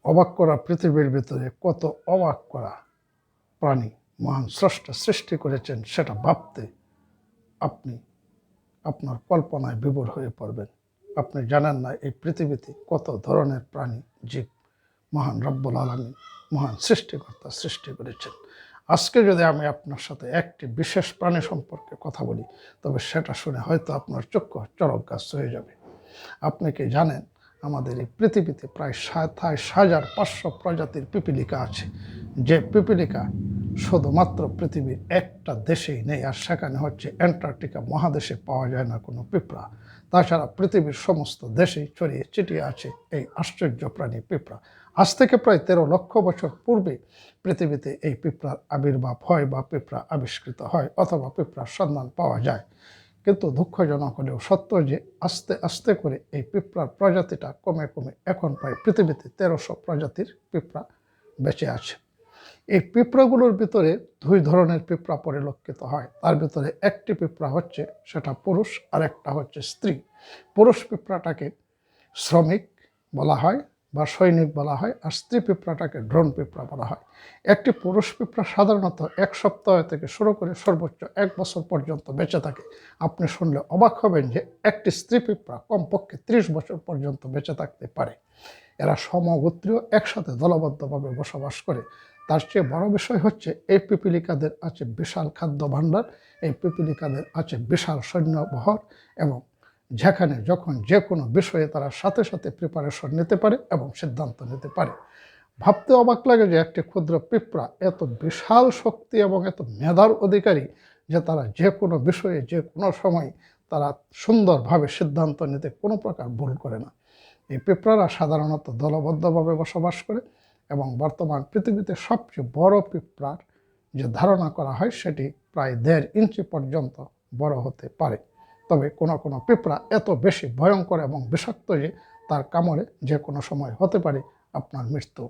অবাক করা পৃথিবীর ভিতরে কত অবাক করা প্রাণী মহান স্রষ্টা সৃষ্টি করেছেন, সেটা ভাবতে আপনি আপনার কল্পনায় বিভোর হয়ে পড়বেন। আপনি জানেন না এই পৃথিবীতে কত ধরনের প্রাণী জীব মহান রব্বুল আলামিন, মহান সৃষ্টিকর্তা সৃষ্টি করেছেন। আজকে যদি আমি আপনার সাথে একটি বিশেষ প্রাণী সম্পর্কে কথা বলি, তবে সেটা শুনে হয়তো আপনার চক্ষু চড়ক গাছ হয়ে যাবে। আপনি কি জানেন আমাদের এই পৃথিবীতে প্রায় 27,500 প্রজাতির পিপিলিকা আছে, যে পিপিলিকা শুধুমাত্র পৃথিবীর একটা দেশেই নেই, আর সেখানে হচ্ছে অ্যান্টার্কটিকা মহাদেশে পাওয়া যায় না কোনো পিঁপড়া। তাছাড়া পৃথিবীর সমস্ত দেশেই ছড়িয়ে ছিটিয়ে আছে এই আশ্চর্য প্রাণী পিঁপড়া। আজ থেকে প্রায় 13 লক্ষ বছর পূর্বে পৃথিবীতে এই পিঁপড়ার আবির্ভাব হয় বা পিঁপড়া আবিষ্কৃত হয় অথবা পিঁপড়ার সন্ধান পাওয়া যায়। কিন্তু দুঃখজনক হলেও সত্য যে আস্তে আস্তে করে এই পিঁপড়ার প্রজাতিটা কমে কমে এখন প্রায় পৃথিবীতে 1300 প্রজাতির পিঁপড়া বেঁচে আছে। এই পিঁপড়াগুলোর ভিতরে দুই ধরনের পিঁপড়া পরিলক্ষিত হয়। তার ভিতরে একটি পিঁপড়া হচ্ছে সেটা পুরুষ, আর একটা হচ্ছে স্ত্রী। পুরুষ পিঁপড়াটাকে শ্রমিক বলা হয় বা সৈনিক বলা হয়, আর স্ত্রী পিঁপড়াটাকে ড্রোন পিঁপড়া বলা হয়। একটি পুরুষ পিঁপড়া সাধারণত 1 সপ্তাহ থেকে শুরু করে সর্বোচ্চ 1 বছর পর্যন্ত বেঁচে থাকে। আপনি শুনলে অবাক হবেন যে একটি স্ত্রী পিঁপড়া কমপক্ষে 30 বছর পর্যন্ত বেঁচে থাকতে পারে। এরা সমগোত্রীয় একসাথে দলবদ্ধভাবে বসবাস করে। তার চেয়ে বড় বিষয় হচ্ছে এই পিপিলিকাদের আছে বিশাল খাদ্য ভাণ্ডার, এই পিপিলিকাদের আছে বিশাল সৈন্যবহর, এবং যেখানে যখন যে কোনো বিষয়ে তারা সাথে সাথে প্রিপারেশন নিতে পারে এবং সিদ্ধান্ত নিতে পারে। ভাবতে অবাক লাগে যে একটি ক্ষুদ্র পিঁপড়া এত বিশাল শক্তি এবং এত মেধার অধিকারী যে তারা যে কোনো বিষয়ে যে কোনো সময় তারা সুন্দরভাবে সিদ্ধান্ত নিতে কোনো প্রকার ভুল করে না। এই পিঁপড়ারা সাধারণত দলবদ্ধভাবে বসবাস করে এবং বর্তমান পৃথিবীতে সবচেয়ে বড় পিঁপড়ার যে ধারণা করা হয় সেটি প্রায় 1.5 ইঞ্চি পর্যন্ত বড় হতে পারে। তবে কোনো কোনো পিঁপড়া এত বেশি ভয়ঙ্কর এবং বিষাক্ত যে তার কামড়ে যে কোনো সময় হতে পারে আপনার মৃত্যু।